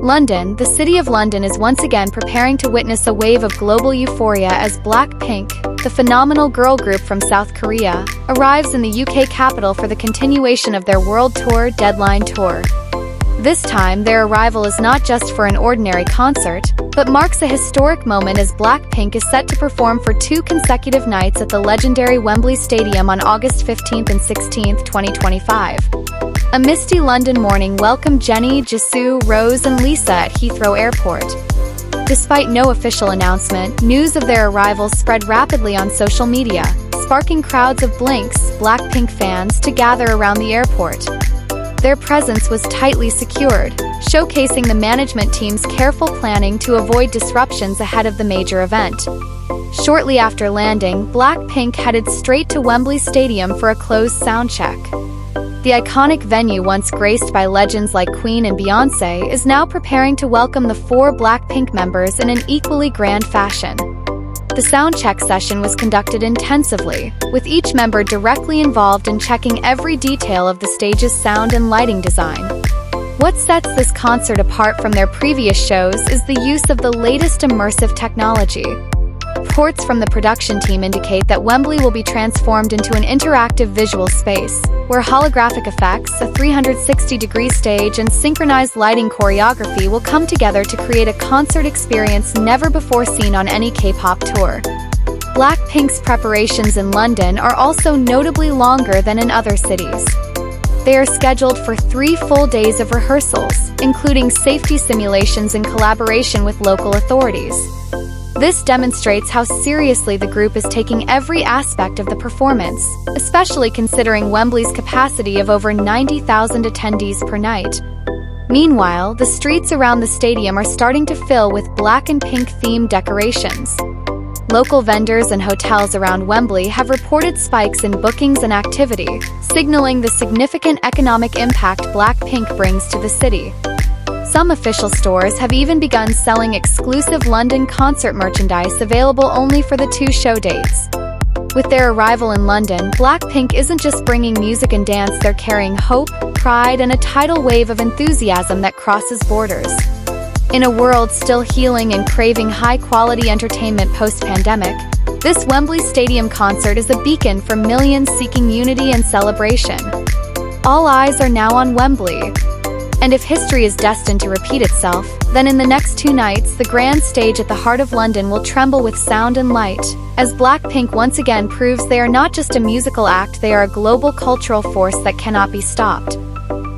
London, the City of London is once again preparing to witness a wave of global euphoria as BLACKPINK, the phenomenal girl group from South Korea, arrives in the UK capital for the continuation of their world tour, Deadline Tour. This time, their arrival is not just for an ordinary concert, but marks a historic moment as BLACKPINK is set to perform for 2 consecutive nights at the legendary Wembley Stadium on August 15 and 16, 2025. A misty London morning welcomed Jennie, Jisoo, Rose and Lisa at Heathrow Airport. Despite no official announcement, news of their arrival spread rapidly on social media, sparking crowds of BLACKPINK fans to gather around the airport. Their presence was tightly secured, showcasing the management team's careful planning to avoid disruptions ahead of the major event. Shortly after landing, BLACKPINK headed straight to Wembley Stadium for a closed sound check. The iconic venue, once graced by legends like Queen and Beyoncé, is now preparing to welcome the 4 BLACKPINK members in an equally grand fashion. The soundcheck session was conducted intensively, with each member directly involved in checking every detail of the stage's sound and lighting design. What sets this concert apart from their previous shows is the use of the latest immersive technology. Reports from the production team indicate that Wembley will be transformed into an interactive visual space, where holographic effects, a 360-degree stage, and synchronized lighting choreography will come together to create a concert experience never before seen on any K-pop tour. BLACKPINK's preparations in London are also notably longer than in other cities. They are scheduled for 3 full days of rehearsals, including safety simulations in collaboration with local authorities. This demonstrates how seriously the group is taking every aspect of the performance, especially considering Wembley's capacity of over 90,000 attendees per night. Meanwhile, the streets around the stadium are starting to fill with black and pink-themed decorations. Local vendors and hotels around Wembley have reported spikes in bookings and activity, signaling the significant economic impact BLACKPINK brings to the city. Some official stores have even begun selling exclusive London concert merchandise available only for the 2 show dates. With their arrival in London, BLACKPINK isn't just bringing music and dance, they're carrying hope, pride, and a tidal wave of enthusiasm that crosses borders. In a world still healing and craving high-quality entertainment post-pandemic, this Wembley Stadium concert is a beacon for millions seeking unity and celebration. All eyes are now on Wembley. And if history is destined to repeat itself, then in the next 2 nights, the grand stage at the heart of London will tremble with sound and light, as BLACKPINK once again proves they are not just a musical act, they are a global cultural force that cannot be stopped.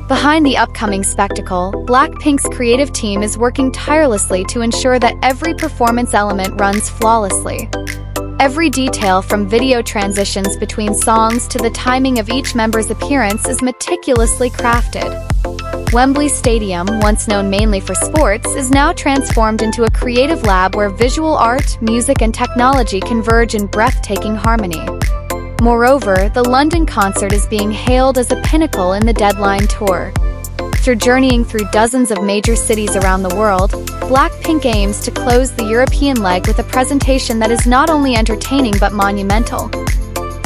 Behind the upcoming spectacle, BLACKPINK's creative team is working tirelessly to ensure that every performance element runs flawlessly. Every detail, from video transitions between songs to the timing of each member's appearance, is meticulously crafted. Wembley Stadium, once known mainly for sports, is now transformed into a creative lab where visual art, music, and technology converge in breathtaking harmony. Moreover, the London concert is being hailed as a pinnacle in the Deadline Tour. After journeying through dozens of major cities around the world, BLACKPINK aims to close the European leg with a presentation that is not only entertaining but monumental.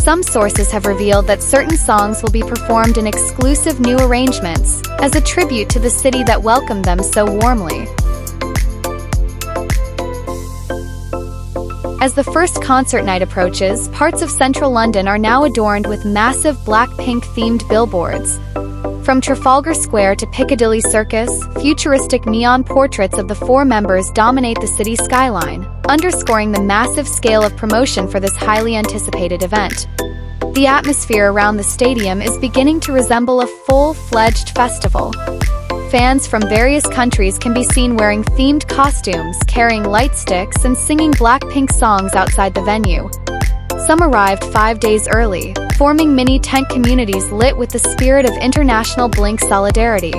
Some sources have revealed that certain songs will be performed in exclusive new arrangements, as a tribute to the city that welcomed them so warmly. As the first concert night approaches, parts of central London are now adorned with massive BLACKPINK-themed billboards. From Trafalgar Square to Piccadilly Circus, futuristic neon portraits of the 4 members dominate the city skyline, underscoring the massive scale of promotion for this highly anticipated event. The atmosphere around the stadium is beginning to resemble a full-fledged festival. Fans from various countries can be seen wearing themed costumes, carrying light sticks, and singing BLACKPINK songs outside the venue. Some arrived 5 days early, forming mini tent communities lit with the spirit of international Blink solidarity.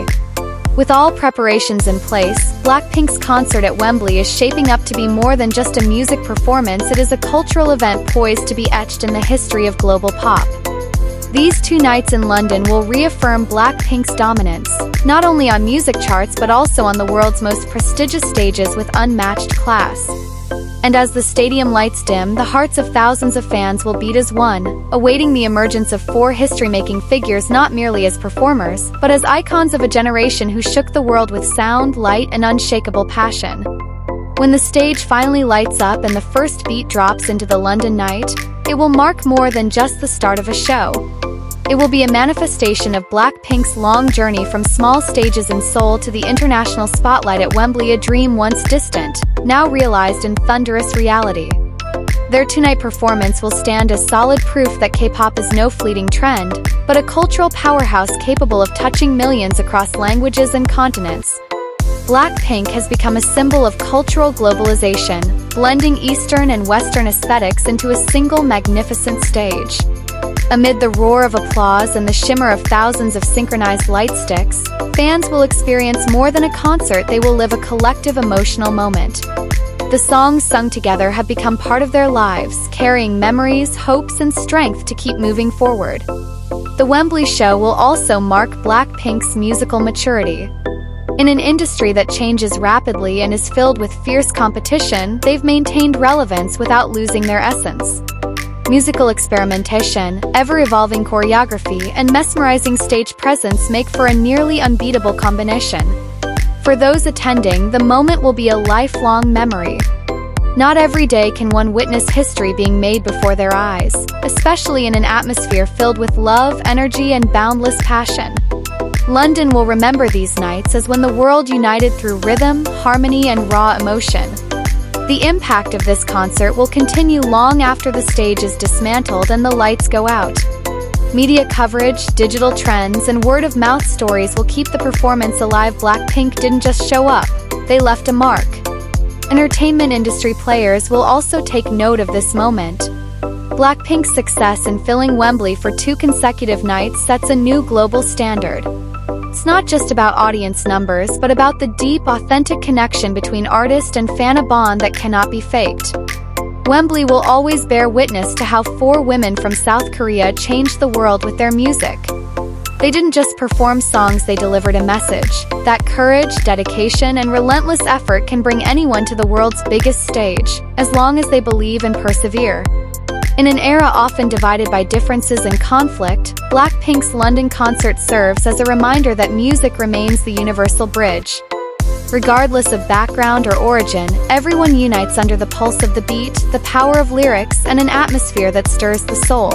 With all preparations in place, BLACKPINK's concert at Wembley is shaping up to be more than just a music performance, it is a cultural event poised to be etched in the history of global pop. These 2 nights in London will reaffirm BLACKPINK's dominance, not only on music charts but also on the world's most prestigious stages with unmatched class. And as the stadium lights dim, the hearts of thousands of fans will beat as one, awaiting the emergence of four history-making figures not merely as performers, but as icons of a generation who shook the world with sound, light, and unshakable passion. When the stage finally lights up and the first beat drops into the London night, it will mark more than just the start of a show. It will be a manifestation of Blackpink's long journey from small stages in Seoul to the international spotlight at Wembley, a dream once distant, now realized in thunderous reality. Their two-night performance will stand as solid proof that K-pop is no fleeting trend, but a cultural powerhouse capable of touching millions across languages and continents. Blackpink has become a symbol of cultural globalization, blending Eastern and Western aesthetics into a single magnificent stage. Amid the roar of applause and the shimmer of thousands of synchronized light sticks, fans will experience more than a concert. They will live a collective emotional moment. The songs sung together have become part of their lives, carrying memories, hopes, and strength to keep moving forward. The Wembley show will also mark Blackpink's musical maturity. In an industry that changes rapidly and is filled with fierce competition, they've maintained relevance without losing their essence. Musical experimentation, ever-evolving choreography, and mesmerizing stage presence make for a nearly unbeatable combination. For those attending, the moment will be a lifelong memory. Not every day can one witness history being made before their eyes, especially in an atmosphere filled with love, energy, and boundless passion. London will remember these nights as when the world united through rhythm, harmony, and raw emotion. The impact of this concert will continue long after the stage is dismantled and the lights go out. Media coverage, digital trends, and word-of-mouth stories will keep the performance alive. Blackpink didn't just show up, they left a mark. Entertainment industry players will also take note of this moment. Blackpink's success in filling Wembley for 2 consecutive nights sets a new global standard. It's not just about audience numbers, but about the deep, authentic connection between artist and fan, a bond that cannot be faked. Wembley will always bear witness to how 4 women from South Korea changed the world with their music. They didn't just perform songs, they delivered a message. That courage, dedication, and relentless effort can bring anyone to the world's biggest stage, as long as they believe and persevere. In an era often divided by differences and conflict, Blackpink's London concert serves as a reminder that music remains the universal bridge. Regardless of background or origin, everyone unites under the pulse of the beat, the power of lyrics, and an atmosphere that stirs the soul.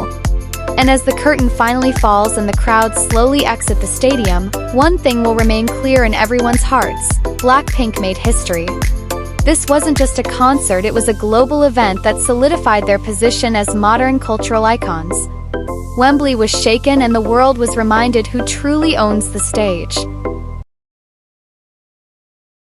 And as the curtain finally falls and the crowd slowly exit the stadium, one thing will remain clear in everyone's hearts: Blackpink made history. This wasn't just a concert, it was a global event that solidified their position as modern cultural icons. Wembley was shaken and the world was reminded who truly owns the stage.